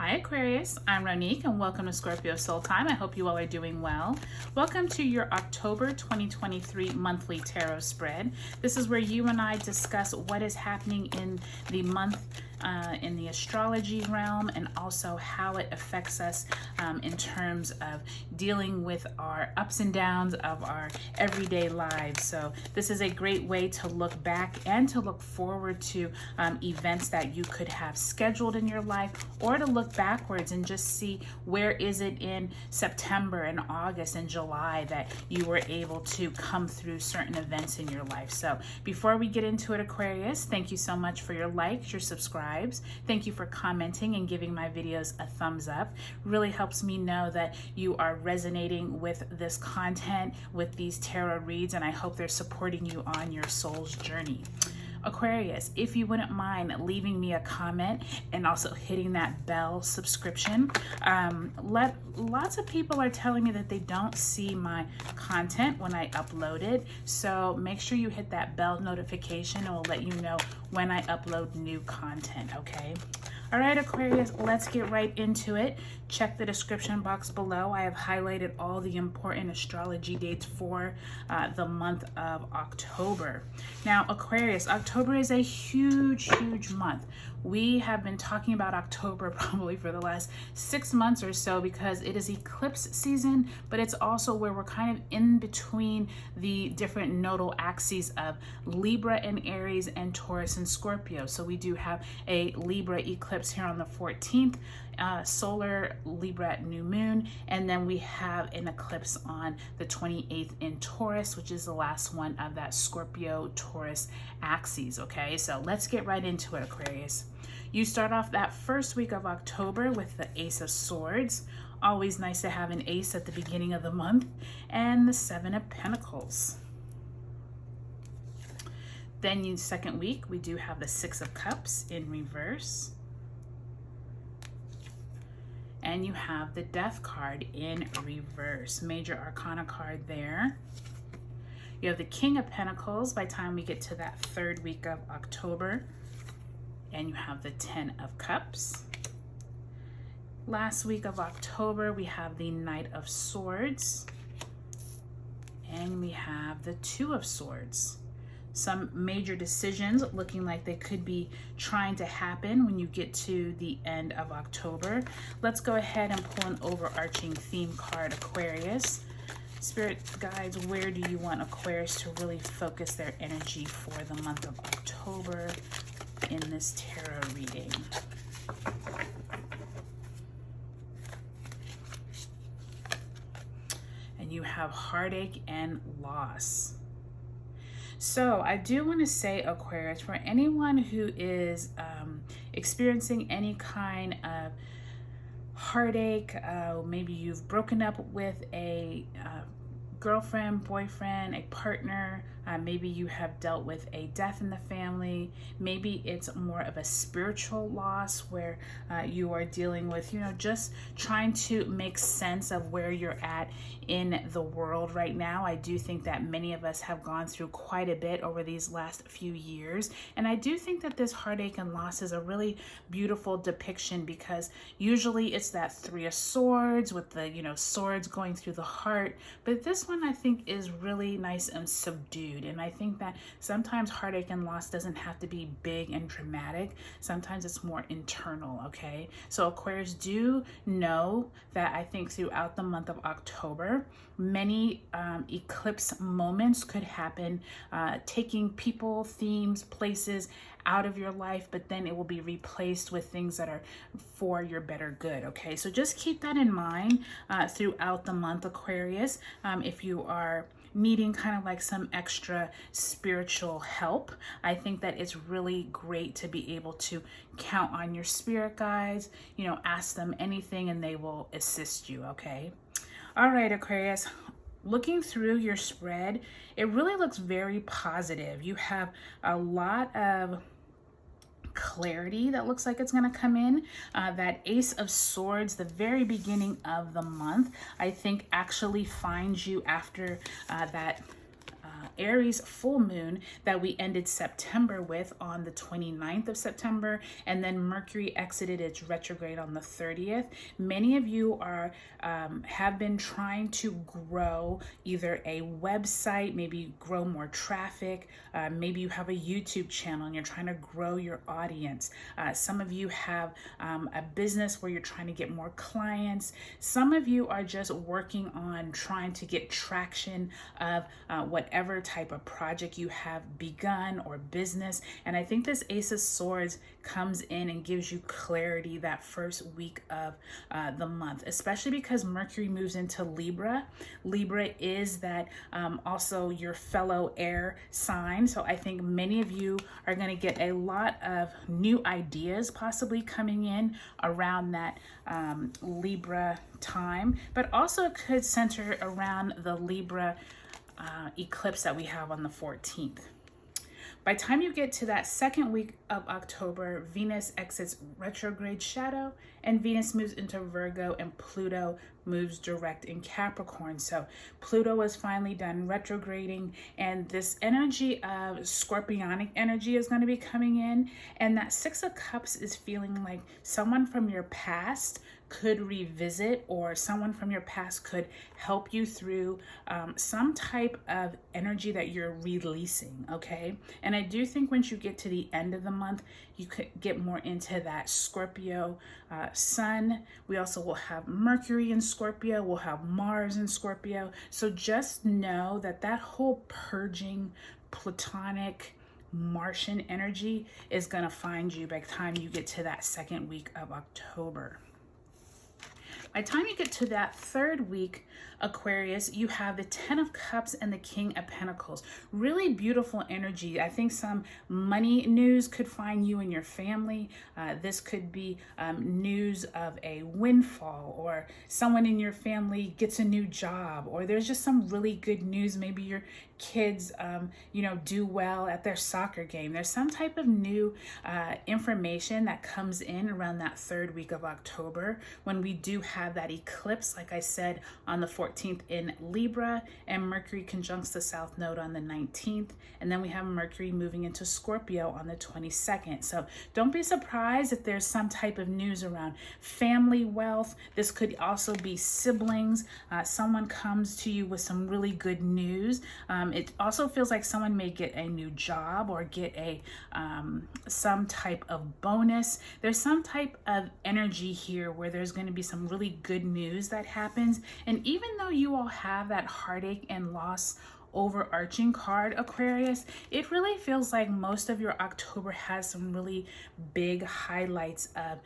Hi Aquarius, I'm Ronique and welcome to Scorpio Soul Time. I hope you all are doing well. Welcome to your October 2023 monthly tarot spread. This is where you and I discuss what is happening in the month in the astrology realm and also how it affects us in terms of dealing with our ups and downs of our everyday lives. So this is a great way to look back and to look forward to events that you could have scheduled in your life, or to look backwards and just see where is it in September and August and July that you were able to come through certain events in your life. So before we get into it, Aquarius, thank you so much for your likes, your subscribes. Thank you for commenting and giving my videos a thumbs up. Really helps me know that you are resonating with this content, with these tarot reads, and I hope they're supporting you on your soul's journey. Aquarius, if you wouldn't mind leaving me a comment and also hitting that bell subscription. Lots of people are telling me that they don't see my content when I upload it, so make sure you hit that bell notification and we'll let you know when I upload new content, okay? All right, Aquarius, let's get right into it. Check the description box below. I have highlighted all the important astrology dates for the month of October. Now, Aquarius, October is a huge month. We have been talking about October probably for the last 6 months or so because it is eclipse season, but it's also where we're kind of in between the different nodal axes of Libra and Aries and Taurus and Scorpio. So we do have a Libra eclipse here on the 14th, solar Libra at new moon, and then we have an eclipse on the 28th in Taurus, which is the last one of that Scorpio Taurus axes. Okay, so let's get right into it, Aquarius. You start off that first week of October with the Ace of Swords. Always nice to have an ace at the beginning of the month, and the Seven of Pentacles. Then you second week, we do have the Six of Cups in reverse. And you have the Death card in reverse. Major Arcana card there. You have the King of Pentacles by the time we get to that third week of October. And you have the Ten of Cups. Last week of October, we have the Knight of Swords. And we have the Two of Swords. Some major decisions looking like they could be trying to happen when you get to the end of October. Let's go ahead and pull an overarching theme card, Aquarius. Spirit guides, where do you want Aquarius to really focus their energy for the month of October in this tarot reading? And you have heartache and loss. So I do want to say, Aquarius, for anyone who is experiencing any kind of heartache, maybe you've broken up with a girlfriend, boyfriend, a partner, maybe you have dealt with a death in the family, maybe it's more of a spiritual loss where you are dealing with, just trying to make sense of where you're at in the world right now. I do think that many of us have gone through quite a bit over these last few years, and I do think that this heartache and loss is a really beautiful depiction because usually it's that Three of Swords with the, swords going through the heart, but this one I think is really nice and subdued. And I think that sometimes heartache and loss doesn't have to be big and dramatic. Sometimes it's more internal, okay? So Aquarius, do know that I think throughout the month of October, many eclipse moments could happen, taking people, themes, places out of your life, but then it will be replaced with things that are for your better good, okay? So just keep that in mind throughout the month, Aquarius. If you are needing kind of like some extra spiritual help, I think that it's really great to be able to count on your spirit guides, ask them anything and they will assist you, okay? All right, Aquarius, looking through your spread, it really looks very positive. You have a lot of clarity that looks like it's going to come in. That Ace of Swords, the very beginning of the month, I think actually finds you after that Aries full moon that we ended September with on the 29th of September, and then Mercury exited its retrograde on the 30th. Many of you are have been trying to grow either a website, maybe grow more traffic, maybe you have a YouTube channel and you're trying to grow your audience. Some of you have a business where you're trying to get more clients. Some of you are just working on trying to get traction of whatever type of project you have begun or business. And I think this Ace of Swords comes in and gives you clarity that first week of the month, especially because Mercury moves into Libra. Libra is that also your fellow air sign. So I think many of you are going to get a lot of new ideas possibly coming in around that Libra time, but also could center around the Libra eclipse that we have on the 14th. By the time you get to that second week of October, Venus exits retrograde shadow and Venus moves into Virgo and Pluto moves direct in Capricorn. So Pluto is finally done retrograding, and this energy of scorpionic energy is going to be coming in. And that Six of Cups is feeling like someone from your past could revisit, or someone from your past could help you through some type of energy that you're releasing, okay? And I do think once you get to the end of the month, you could get more into that Scorpio sun. We also will have Mercury in Scorpio, we'll have Mars in Scorpio. So just know that that whole purging, Platonic, Martian energy is going to find you by the time you get to that second week of October. By the time you get to that third week, Aquarius, you have the Ten of Cups and the King of Pentacles. Really beautiful energy. I think some money news could find you and your family. This could be news of a windfall, or someone in your family gets a new job, or there's just some really good news. Maybe your kids, do well at their soccer game. There's some type of new information that comes in around that third week of October when we do have that eclipse, like I said, on the 14th in Libra, and Mercury conjuncts the South Node on the 19th. And then we have Mercury moving into Scorpio on the 22nd. So don't be surprised if there's some type of news around family wealth. This could also be siblings. Someone comes to you with some really good news. It also feels like someone may get a new job or get a some type of bonus. There's some type of energy here where there's going to be some really good news that happens. And even though you all have that heartache and loss overarching card, Aquarius, it really feels like most of your October has some really big highlights of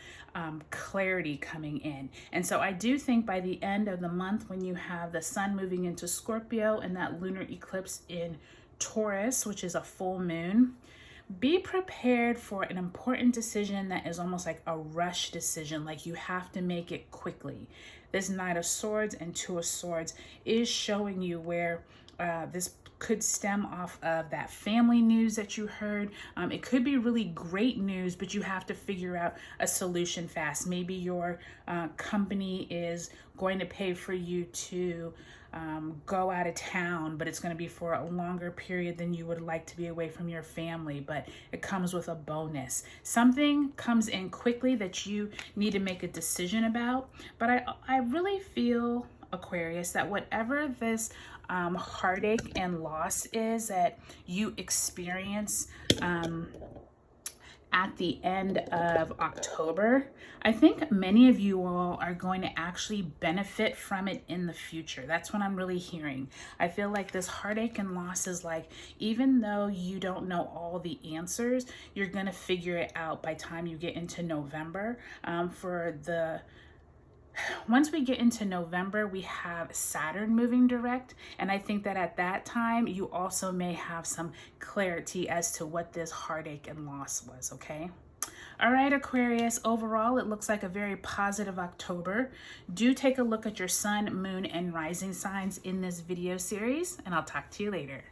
clarity coming in. And so I do think by the end of the month, when you have the sun moving into Scorpio and that lunar eclipse in Taurus, which is a full moon, be prepared for an important decision that is almost like a rush decision, like you have to make it quickly. This Knight of Swords and Two of Swords is showing you where this could stem off of that family news that you heard. It could be really great news, but you have to figure out a solution fast. Maybe your company is going to pay for you to go out of town, but it's going to be for a longer period than you would like to be away from your family, but it comes with a bonus. Something comes in quickly that you need to make a decision about. But I really feel, Aquarius, that whatever this heartache and loss is that you experience at the end of October, I think many of you all are going to actually benefit from it in the future. That's what I'm really hearing. I feel like this heartache and loss is like, even though you don't know all the answers, you're going to figure it out by the time you get into November. Once we get into November, we have Saturn moving direct. And I think that at that time, you also may have some clarity as to what this heartache and loss was, okay? All right, Aquarius, overall, it looks like a very positive October. Do take a look at your sun, moon, and rising signs in this video series, and I'll talk to you later.